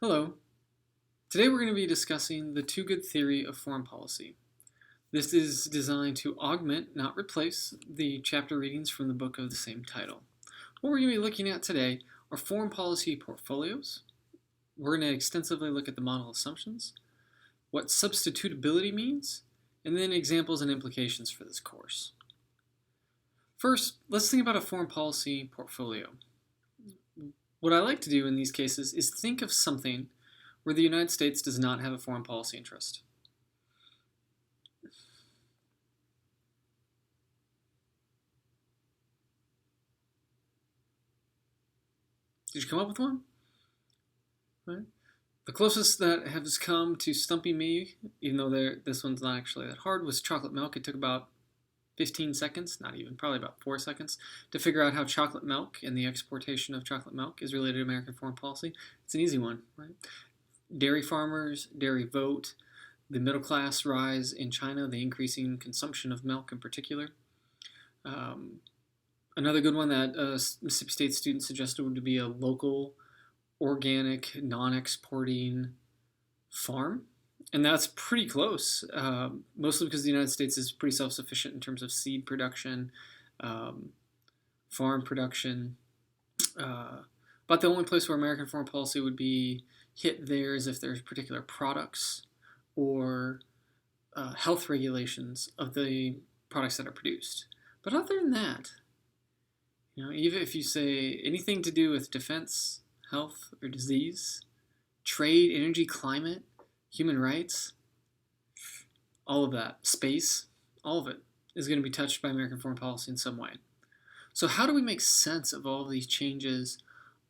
Hello. Today we're going to be discussing the two-good theory of foreign policy. This is designed to augment, not replace, the chapter readings from the book of the same title. What we're going to be looking at today are foreign policy portfolios. We're going to extensively look at the model assumptions, what substitutability means, and then examples and implications for this course. First, let's think about a foreign policy portfolio. What I like to do in these cases is think of something where the United States does not have a foreign policy interest. Did you come up with one? Right. The closest that has come to stumping me, even though this one's not actually that hard, was chocolate milk. It took about 15 seconds, not even, probably about 4 seconds, to figure out how chocolate milk and the exportation of chocolate milk is related to American foreign policy. It's an easy one, right? Dairy farmers, dairy vote, the middle class rise in China, the increasing consumption of milk in particular. Another good one that Mississippi State student suggested would be a local, organic, non-exporting farm. And that's pretty close, mostly because the United States is pretty self-sufficient in terms of seed production, farm production. But the only place where American foreign policy would be hit there is if there's particular products or health regulations of the products that are produced. But other than that, even if you say anything to do with defense, health, or disease, trade, energy, climate, human rights, all of that, space, all of it is going to be touched by American foreign policy in some way. So how do we make sense of all of these changes,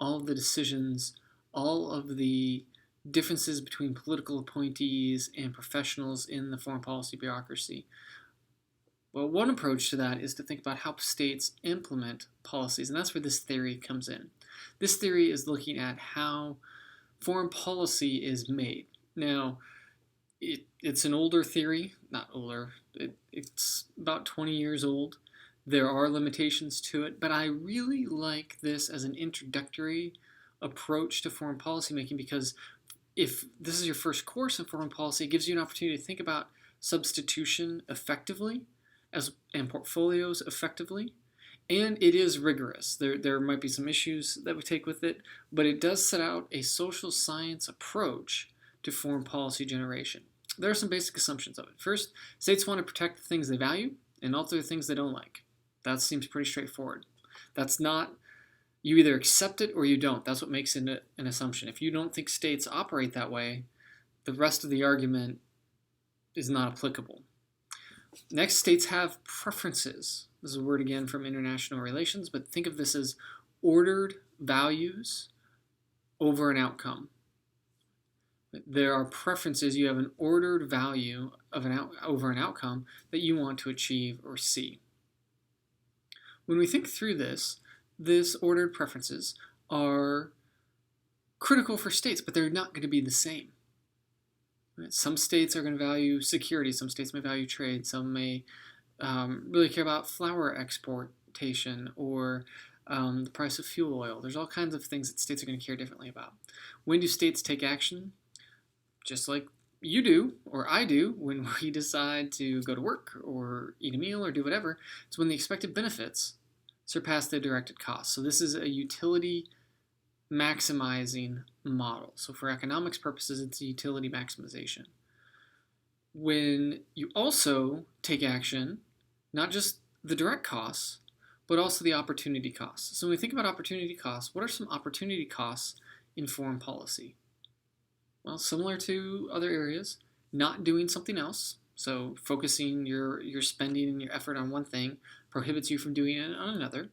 all of the decisions, all of the differences between political appointees and professionals in the foreign policy bureaucracy? Well, one approach to that is to think about how states implement policies, and that's where this theory comes in. This theory is looking at how foreign policy is made. Now, it's an older theory, not older, it's about 20 years old. There are limitations to it, but I really like this as an introductory approach to foreign policy making because if this is your first course in foreign policy, it gives you an opportunity to think about substitution effectively and portfolios effectively. And it is rigorous. There might be some issues that we take with it, but it does set out a social science approach to foreign policy generation. There are some basic assumptions of it. First, states want to protect the things they value and alter the things they don't like. That seems pretty straightforward. That's not, you either accept it or you don't. That's what makes it an assumption. If you don't think states operate that way, the rest of the argument is not applicable. Next, states have preferences. This is a word again from international relations, but think of this as ordered values over an outcome. There are preferences. You have an ordered value of over an outcome that you want to achieve or see. When we think through this ordered preferences are critical for states, but they're not going to be the same. Some states are going to value security. Some states may value trade. Some may really care about flour exportation or the price of fuel oil. There's all kinds of things that states are going to care differently about. When do states take action? Just like you do, or I do, when we decide to go to work or eat a meal or do whatever, it's when the expected benefits surpass the directed costs. So this is a utility maximizing model. So for economics purposes, it's a utility maximization. When you also take action, not just the direct costs, but also the opportunity costs. So when we think about opportunity costs, what are some opportunity costs in foreign policy? Well, similar to other areas, not doing something else. So focusing your spending and your effort on one thing prohibits you from doing it on another.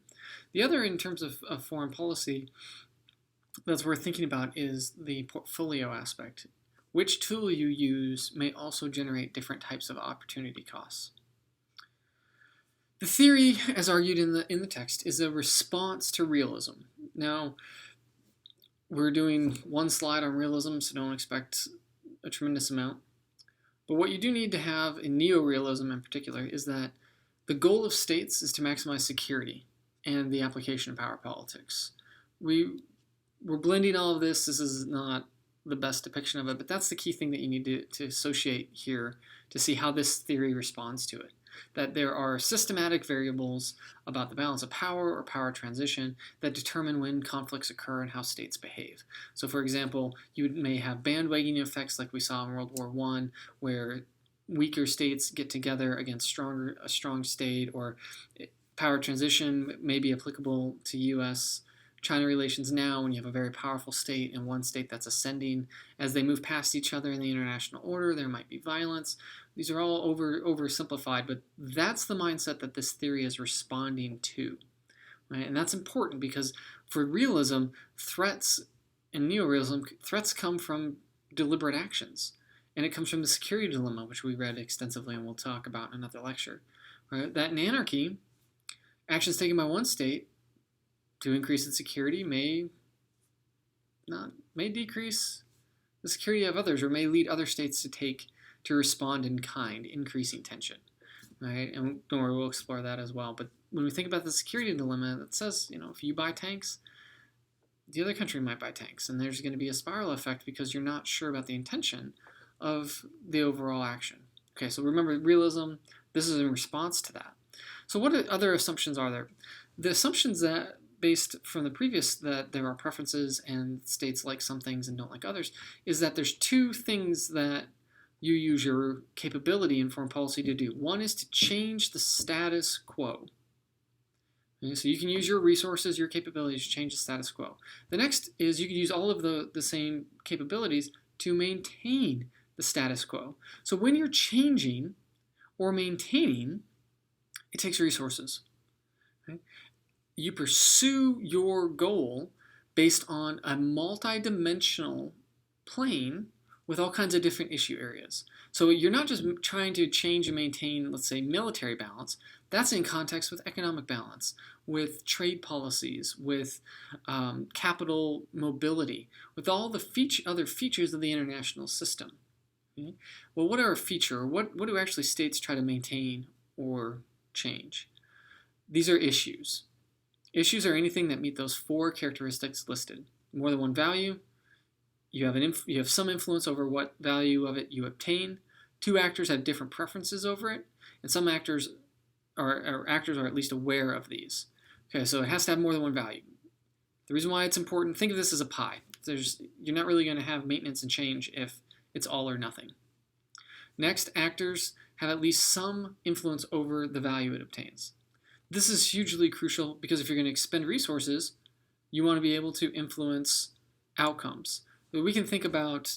The other, in terms of foreign policy, that's worth thinking about is the portfolio aspect. Which tool you use may also generate different types of opportunity costs. The theory, as argued in the text, is a response to realism. Now, we're doing one slide on realism, so don't expect a tremendous amount. But what you do need to have in neorealism in particular is that the goal of states is to maximize security and the application of power politics. We're blending all of this. This is not the best depiction of it, but that's the key thing that you need to associate here to see how this theory responds to it. That there are systematic variables about the balance of power or power transition that determine when conflicts occur and how states behave. So for example, you may have bandwagoning effects like we saw in World War I, where weaker states get together against a strong state, or power transition may be applicable to U.S.-China relations now when you have a very powerful state and one state that's ascending. As they move past each other in the international order, there might be violence. These are all oversimplified, but that's the mindset that this theory is responding to. Right? And that's important because for realism, threats and neorealism, threats come from deliberate actions. And it comes from the security dilemma, which we read extensively and we'll talk about in another lecture. Right? That in anarchy, actions taken by one state to increase its security may decrease the security of others, or may lead other states to respond in kind, increasing tension. Right? And don't worry, we'll explore that as well. But when we think about the security dilemma, that says, if you buy tanks, the other country might buy tanks, and there's going to be a spiral effect because you're not sure about the intention of the overall action. Okay, so remember realism, this is in response to that. So what other assumptions are there? The assumptions that, based from the previous, that there are preferences and states like some things and don't like others, is that there's two things that you use your capability in foreign policy to do. One is to change the status quo. Okay, so you can use your resources, your capabilities to change the status quo. The next is you can use all of the same capabilities to maintain the status quo. So when you're changing or maintaining, it takes resources. Okay? You pursue your goal based on a multi-dimensional plane with all kinds of different issue areas. So you're not just trying to change and maintain, let's say, military balance. That's in context with economic balance, with trade policies, with capital mobility, with all the other features of the international system. Okay? Well, what are a feature? What do actually states try to maintain or change? These are issues. Issues are anything that meet those four characteristics listed. More than one value. You have some influence over what value of it you obtain. Two actors have different preferences over it, and some actors are at least aware of these. Okay, so it has to have more than one value. The reason why it's important, think of this as a pie. You're not really going to have maintenance and change if it's all or nothing. Next, actors have at least some influence over the value it obtains. This is hugely crucial because if you're going to expend resources, you want to be able to influence outcomes. We can think about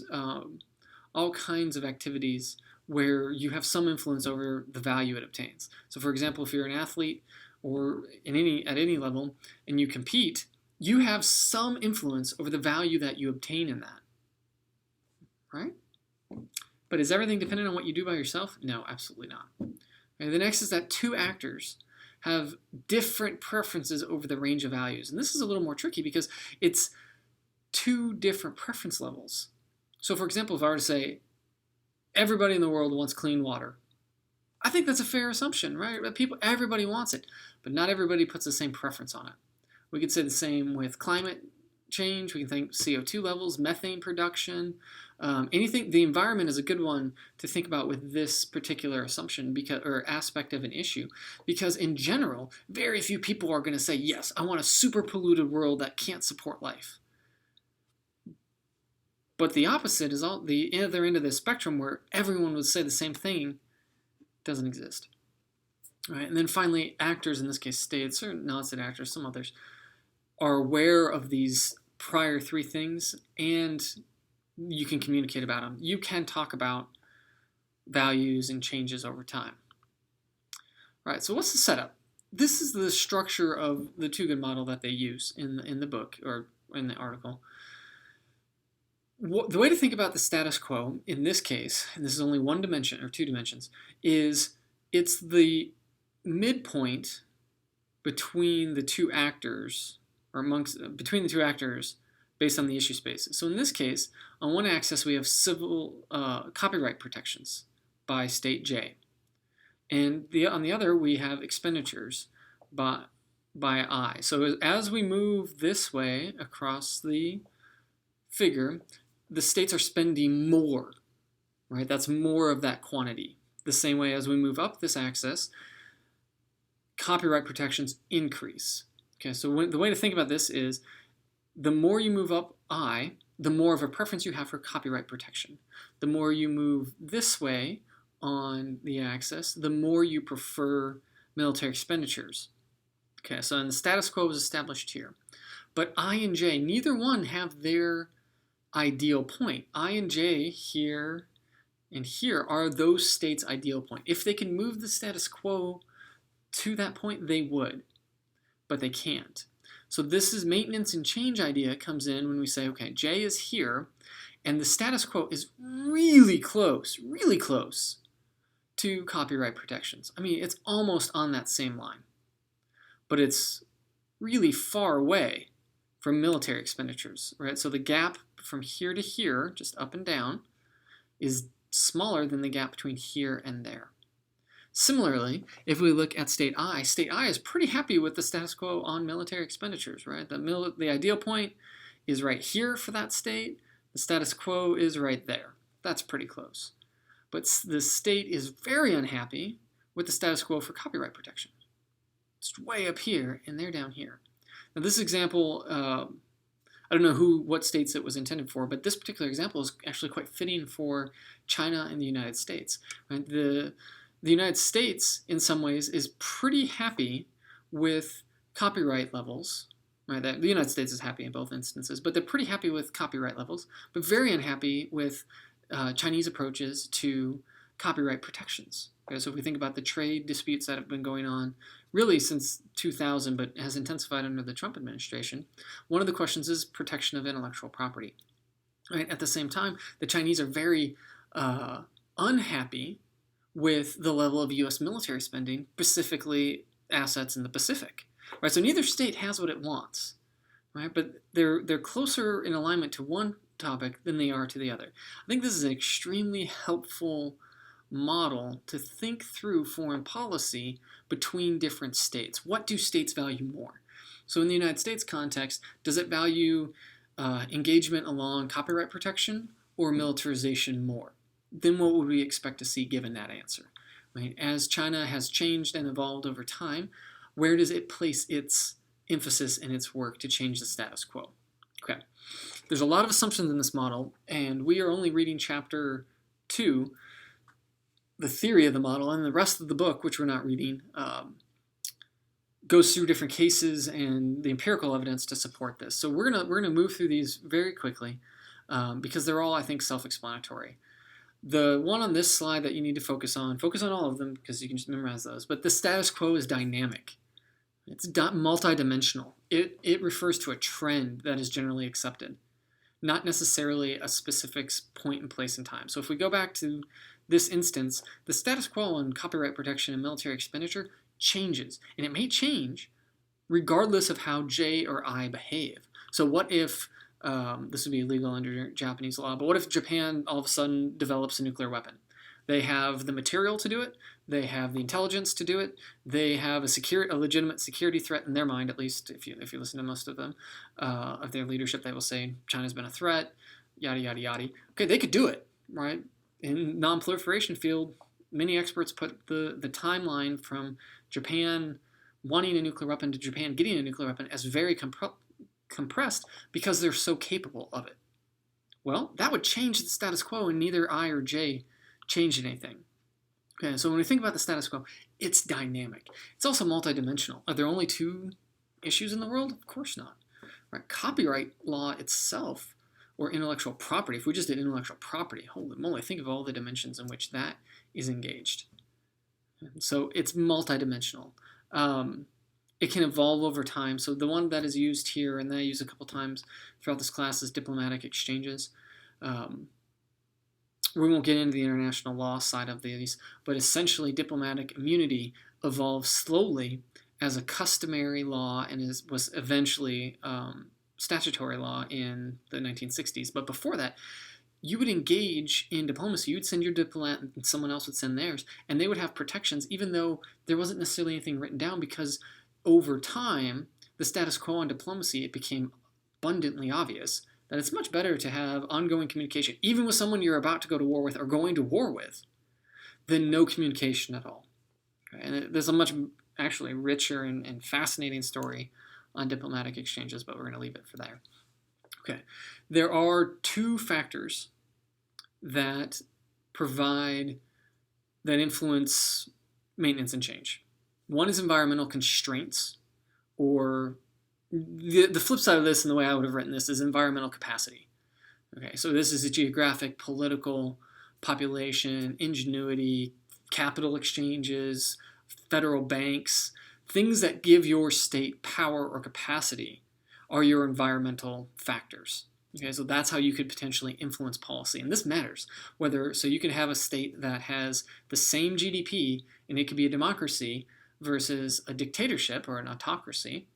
all kinds of activities where you have some influence over the value it obtains. So for example, if you're an athlete or at any level and you compete, you have some influence over the value that you obtain in that. Right? But is everything dependent on what you do by yourself? No, absolutely not. Okay, the next is that two actors have different preferences over the range of values. And this is a little more tricky because it's two different preference levels. So for example, if I were to say, everybody in the world wants clean water, I think that's a fair assumption, right? Everybody wants it, but not everybody puts the same preference on it. We could say the same with climate change. We can think CO2 levels, methane production, anything. The environment is a good one to think about with this particular assumption or aspect of an issue, because in general, very few people are going to say, yes, I want a super polluted world that can't support life. But the opposite is the other end of the spectrum where everyone would say the same thing doesn't exist. All right, and then finally, actors, in this case states, or non-state actors, some others, are aware of these prior three things, and you can communicate about them. You can talk about values and changes over time. All right, so what's the setup? This is the structure of the two-good model that they use in the book or in the article. The way to think about the status quo in this case, and this is only one dimension or two dimensions, is it's the midpoint between the two actors, or between the two actors based on the issue space. So in this case, on one axis we have civil copyright protections by state J, and on the other we have expenditures by I. So as we move this way across the figure, the states are spending more, right? That's more of that quantity. The same way as we move up this axis, copyright protections increase. Okay, so the way to think about this is the more you move up I, the more of a preference you have for copyright protection. The more you move this way on the axis, the more you prefer military expenditures. Okay, so the status quo is established here. But I and J, neither one have their ideal point. I and J here and here are those states' ideal point. If they can move the status quo to that point, they would, but they can't. So this is maintenance and change idea comes in when we say, okay, J is here, and the status quo is really close to copyright protections. I mean, it's almost on that same line, but it's really far away from military expenditures, right? So the gap from here to here, just up and down, is smaller than the gap between here and there. Similarly, if we look at State I is pretty happy with the status quo on military expenditures, right? The ideal point is right here for that state. The status quo is right there. That's pretty close. But the state is very unhappy with the status quo for copyright protection. It's way up here, and they're down here. Now this example, I don't know what states it was intended for, but this particular example is actually quite fitting for China and the United States. Right? The United States, in some ways, is pretty happy with copyright levels. Right? The United States is happy in both instances, but they're pretty happy with copyright levels, but very unhappy with Chinese approaches to copyright protections. Okay, so if we think about the trade disputes that have been going on really since 2000, but has intensified under the Trump administration, one of the questions is protection of intellectual property. Right? At the same time, the Chinese are very unhappy with the level of U.S. military spending, specifically assets in the Pacific. Right? So neither state has what it wants, right? But they're closer in alignment to one topic than they are to the other. I think this is an extremely helpful model to think through foreign policy between different states. What do states value more? So in the United States context, does it value engagement along copyright protection or militarization more? Then what would we expect to see given that answer? Right? As China has changed and evolved over time, where does it place its emphasis in its work to change the status quo? Okay, there's a lot of assumptions in this model, and we are only reading chapter 2, the theory of the model, and the rest of the book, which we're not reading, goes through different cases and the empirical evidence to support this. So we're gonna move through these very quickly because they're all, I think, self-explanatory. The one on this slide that you need to focus on all of them because you can just memorize those, but the status quo is dynamic. It's multidimensional. It refers to a trend that is generally accepted, not necessarily a specific point in place in time. So if we go back to this instance, the status quo on copyright protection and military expenditure changes, and it may change regardless of how J or I behave. So what if, this would be illegal under Japanese law, but what if Japan all of a sudden develops a nuclear weapon? They have the material to do it, they have the intelligence to do it, they have a legitimate security threat in their mind, at least if you listen to most of them, of their leadership, they will say China's been a threat, yada, yada, yada. Okay, they could do it, right? In non-proliferation field, many experts put the timeline from Japan wanting a nuclear weapon to Japan getting a nuclear weapon as very compressed because they're so capable of it. Well, that would change the status quo, and neither I or J changed anything. Okay, so when we think about the status quo, it's dynamic. It's also multidimensional. Are there only 2 issues in the world? Of course not. Right? Copyright law itself, or intellectual property, if we just did intellectual property, holy moly, think of all the dimensions in which that is engaged. So it's multidimensional. It can evolve over time. So the one that is used here, and that I use a couple times throughout this class, is diplomatic exchanges. We won't get into the international law side of these, but essentially diplomatic immunity evolved slowly as a customary law and was eventually statutory law in the 1960s. But before that, you would engage in diplomacy. You would send your diplomat and someone else would send theirs, and they would have protections even though there wasn't necessarily anything written down, because over time, the status quo on diplomacy, it became abundantly obvious that it's much better to have ongoing communication, even with someone you're about to go to war with or going to war with, than no communication at all. Okay? And there's a much actually richer and fascinating story on diplomatic exchanges, but we're going to leave it for there. Okay, there are two factors that influence maintenance and change. One is environmental constraints, or the flip side of this, and the way I would have written this, is environmental capacity. Okay, so this is a geographic, political, population, ingenuity, capital exchanges, federal banks, things that give your state power or capacity are your environmental factors. Okay, so that's how you could potentially influence policy. And this matters. So you can have a state that has the same GDP, and it could be a democracy versus a dictatorship or an autocracy.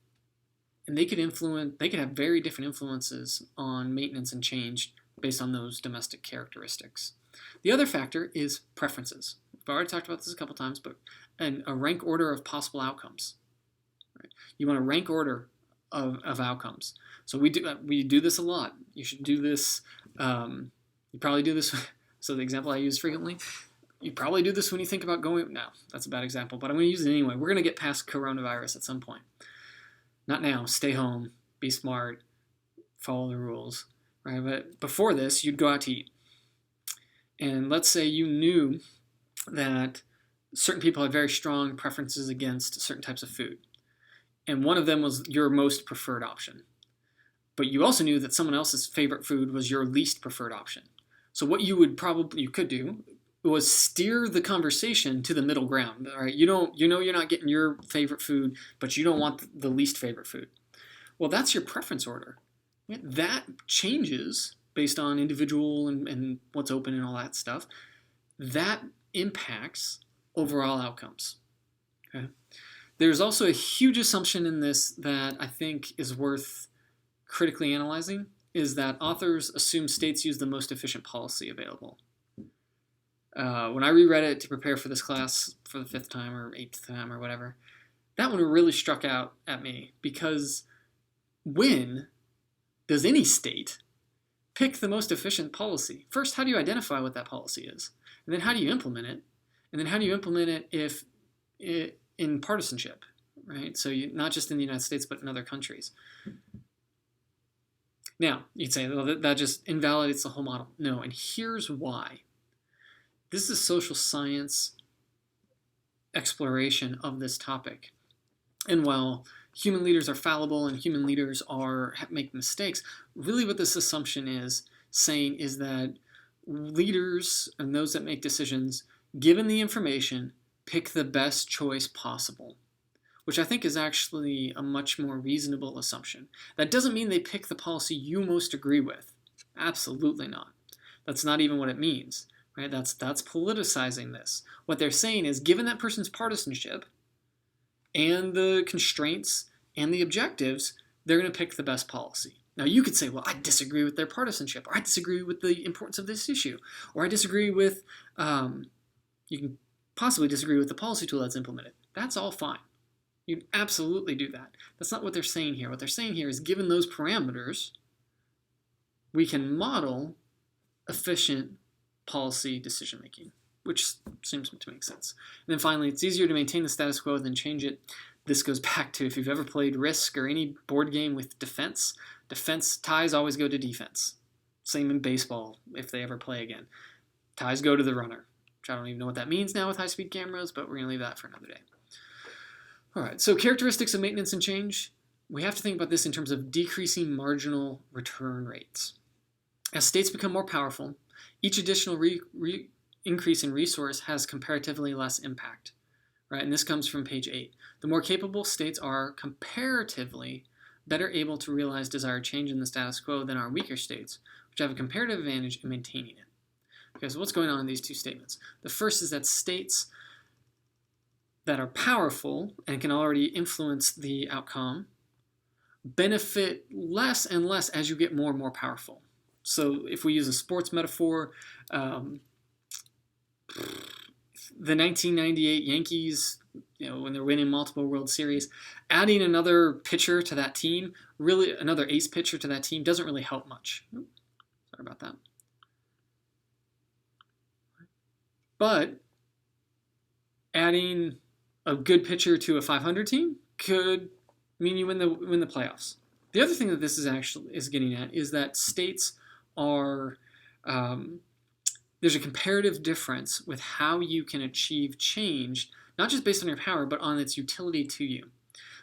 And they could have very different influences on maintenance and change based on those domestic characteristics. The other factor is preferences. We've already talked about this a couple times, but a rank order of possible outcomes. Right? You want a rank order of outcomes. So we do this a lot. You should do this. You probably do this. So the example I use frequently, you probably do this when you think about going. No, that's a bad example, but I'm going to use it anyway. We're going to get past coronavirus at some point. Not now. Stay home. Be smart. Follow the rules. Right? But before this, you'd go out to eat. And let's say you knew that certain people had very strong preferences against certain types of food. And one of them was your most preferred option. But you also knew that someone else's favorite food was your least preferred option. So what you could do was steer the conversation to the middle ground. All right, you're not getting your favorite food, but you don't want the least favorite food. Well, that's your preference order. That changes based on individual and what's open and all that stuff. That impacts overall outcomes. Okay. There's also a huge assumption in this that I think is worth critically analyzing, is that authors assume states use the most efficient policy available. When I reread it to prepare for this class for the 5th time or 8th time or whatever, that one really struck out at me, because when does any state pick the most efficient policy? First, how do you identify what that policy is? And then how do you implement it? And then how do you implement it in partisanship, right? So not just in the United States, but in other countries. Now, you'd say, well, that just invalidates the whole model. No, and here's why. This is social science exploration of this topic. And while human leaders are fallible and human leaders make mistakes, really what this assumption is saying is that leaders and those that make decisions, given the information, pick the best choice possible, which I think is actually a much more reasonable assumption. That doesn't mean they pick the policy you most agree with. Absolutely not. That's not even what it means. Right? That's politicizing this. What they're saying is, given that person's partisanship and the constraints and the objectives, they're going to pick the best policy. Now, you could say, well, I disagree with their partisanship, or I disagree with the importance of this issue, or I disagree with, you can possibly disagree with the policy tool that's implemented. That's all fine. You can absolutely do that. That's not what they're saying here. What they're saying here is, given those parameters, we can model efficient policy decision-making, which seems to make sense. And then finally, it's easier to maintain the status quo than change it. This goes back to, if you've ever played Risk or any board game with defense ties always go to defense. Same in baseball, if they ever play again. Ties go to the runner, which I don't even know what that means now with high-speed cameras, but we're going to leave that for another day. All right, so characteristics of maintenance and change. We have to think about this in terms of decreasing marginal return rates. As states become more powerful, each additional increase in resource has comparatively less impact, right? And this comes from page 8. The more capable states are comparatively better able to realize desired change in the status quo than are weaker states, which have a comparative advantage in maintaining it. Okay, so what's going on in these two statements? The first is that states that are powerful and can already influence the outcome benefit less and less as you get more and more powerful. So if we use a sports metaphor, the 1998 Yankees, when they're winning multiple World Series, adding another pitcher to that team, really another ace pitcher to that team, doesn't really help much. Sorry about that. But adding a good pitcher to a 500 team could mean you win the playoffs. The other thing that this is getting at is that states are there's a comparative difference with how you can achieve change, not just based on your power, but on its utility to you.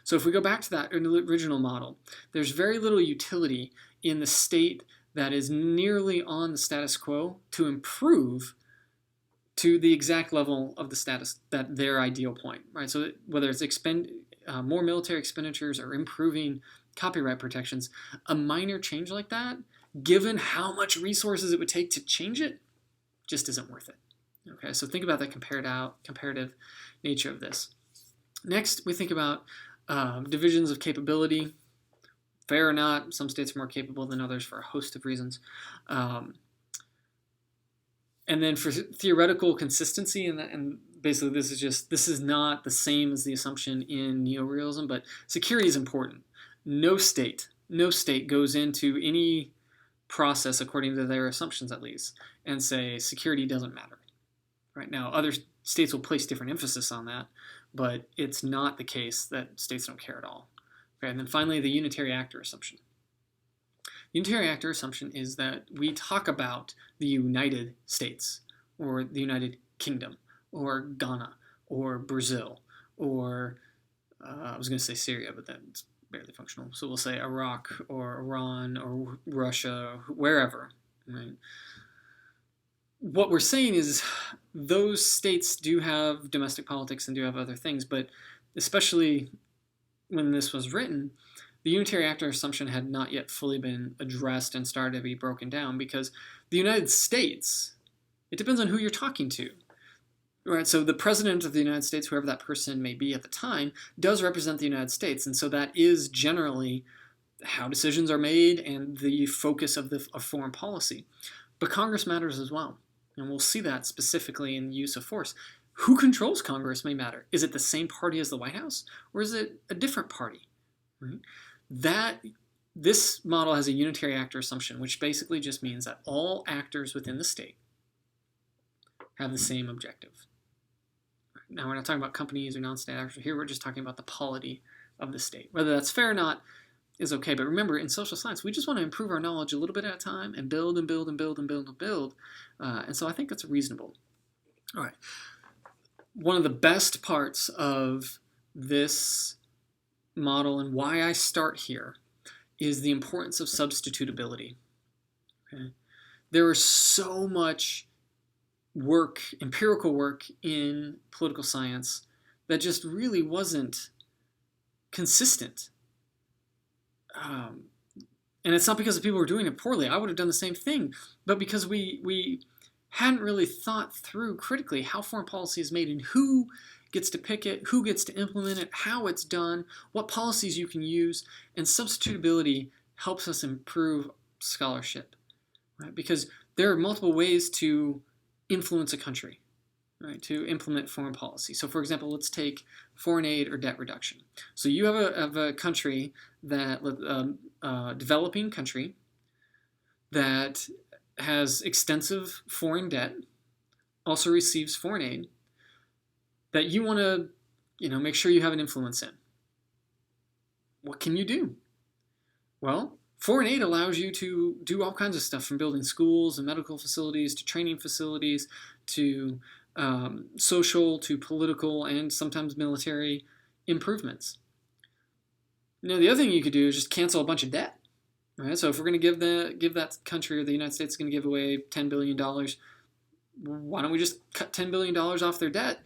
So if we go back to that original model, there's very little utility in the state that is nearly on the status quo to improve to the exact level of the status, that their ideal point, right? So whether it's more military expenditures or improving copyright protections, a minor change like that, given how much resources it would take to change it, just isn't worth it. Okay, so think about the comparative nature of this. Next, we think about divisions of capability. Fair or not, some states are more capable than others for a host of reasons. And then for theoretical consistency, and basically this is not the same as the assumption in neorealism, but security is important. No state goes into any process according to their assumptions at least and say security doesn't matter. Right now, other states will place different emphasis on that, but it's not the case that states don't care at all. Okay, and then finally, the unitary actor assumption. The unitary actor assumption is that we talk about the United States, or the United Kingdom, or Ghana, or Brazil, or I was going to say Syria, but that's barely functional. So we'll say Iraq, or Iran, or Russia, wherever. Right? What we're saying is those states do have domestic politics and do have other things, but especially when this was written, the unitary actor assumption had not yet fully been addressed and started to be broken down, because the United States, it depends on who you're talking to. Right, so the president of the United States, whoever that person may be at the time, does represent the United States, and so that is generally how decisions are made and the focus of foreign policy. But Congress matters as well, and we'll see that specifically in the use of force. Who controls Congress may matter. Is it the same party as the White House, or is it a different party? Right? This model has a unitary actor assumption, which basically just means that all actors within the state have the same objective. Now, we're not talking about companies or non-state actors. Here, we're just talking about the polity of the state. Whether that's fair or not is okay. But remember, in social science, we just want to improve our knowledge a little bit at a time and build and build and build and build and build. And so I think that's reasonable. All right. One of the best parts of this model and why I start here is the importance of substitutability. Okay? There is so much work, empirical work in political science that just really wasn't consistent. And it's not because the people were doing it poorly. I would have done the same thing, but because we hadn't really thought through critically how foreign policy is made and who gets to pick it, who gets to implement it, how it's done, what policies you can use, and substitutability helps us improve scholarship, right? Because there are multiple ways to influence a country, right, to implement foreign policy. So for example, let's take foreign aid or debt reduction. So you have a country that, developing country that has extensive foreign debt, also receives foreign aid, that you want to, make sure you have an influence in. What can you do? Well, foreign aid allows you to do all kinds of stuff, from building schools and medical facilities to training facilities to social to political and sometimes military improvements. The other thing you could do is just cancel a bunch of debt. Right? So if we're going to give that country, or the United States is going to give away $10 billion, why don't we just cut $10 billion off their debt?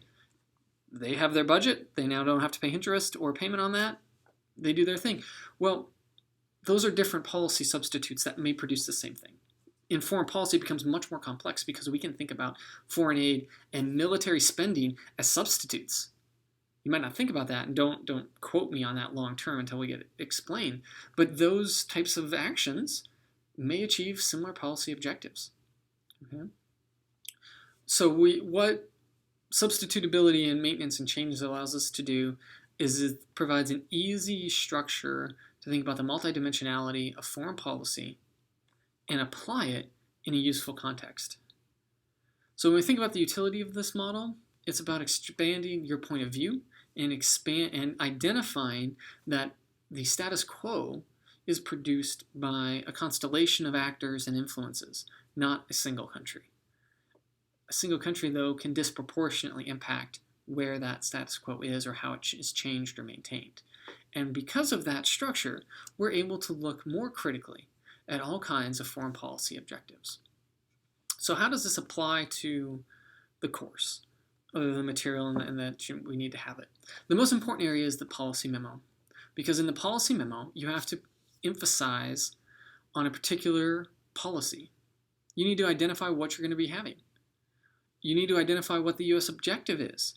They have their budget. They now don't have to pay interest or payment on that. They do their thing. Well, those are different policy substitutes that may produce the same thing. In foreign policy, it becomes much more complex because we can think about foreign aid and military spending as substitutes. You might not think about that, and don't quote me on that long term until we get it explained. But those types of actions may achieve similar policy objectives. Okay? So what substitutability and maintenance and change allows us to do is it provides an easy structure to think about the multidimensionality of foreign policy and apply it in a useful context. So when we think about the utility of this model, it's about expanding your point of view and identifying that the status quo is produced by a constellation of actors and influences, not a single country. A single country, though, can disproportionately impact where that status quo is or how it is changed or maintained. And because of that structure, we're able to look more critically at all kinds of foreign policy objectives. So how does this apply to the course, other than the material and that we need to have it? The most important area is the policy memo, because in the policy memo, you have to emphasize on a particular policy. You need to identify what you're going to be having. You need to identify what the U.S. objective is.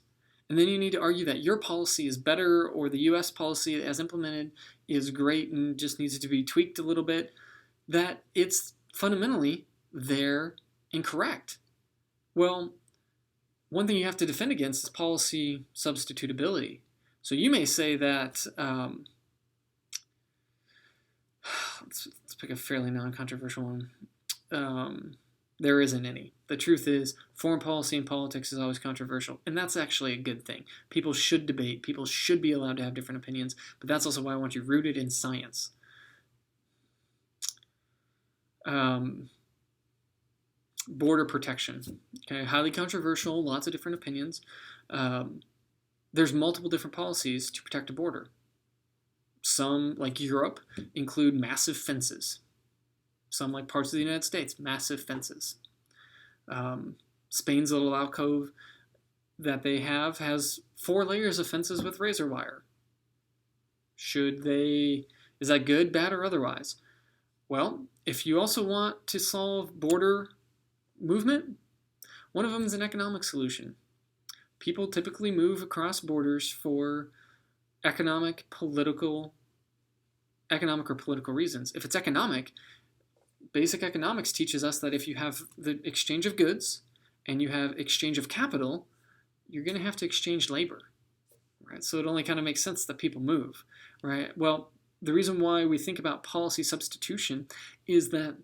And then you need to argue that your policy is better or the U.S. policy as implemented is great and just needs to be tweaked a little bit, that it's fundamentally they're incorrect. Well, one thing you have to defend against is policy substitutability. So you may say that, let's pick a fairly non-controversial one. There isn't any. The truth is, foreign policy and politics is always controversial, and that's actually a good thing. People should debate. People should be allowed to have different opinions, but that's also why I want you rooted in science. Border protection. Okay, highly controversial, lots of different opinions. There's multiple different policies to protect a border. Some, like Europe, include massive fences. Some, like parts of the United States, massive fences. Spain's little alcove that they have has 4 layers of fences with razor wire. Is that good, bad, or otherwise? Well, if you also want to solve border movement, one of them is an economic solution. People typically move across borders for economic or political reasons. If it's economic, basic economics teaches us that if you have the exchange of goods and you have exchange of capital, you're going to have to exchange labor, right? So it only kind of makes sense that people move, right? Well, the reason why we think about policy substitution is that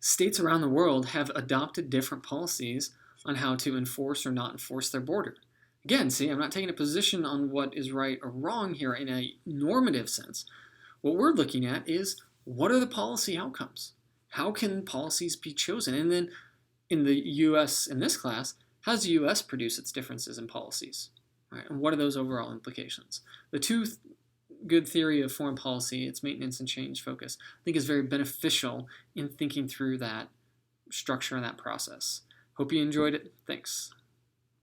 states around the world have adopted different policies on how to enforce or not enforce their border. Again, see, I'm not taking a position on what is right or wrong here in a normative sense. What we're looking at is, what are the policy outcomes? How can policies be chosen? And then in the U.S., in this class, how does the U.S. produce its differences in policies? Right? And what are those overall implications? The good theory of foreign policy, its maintenance and change focus, I think is very beneficial in thinking through that structure and that process. Hope you enjoyed it. Thanks.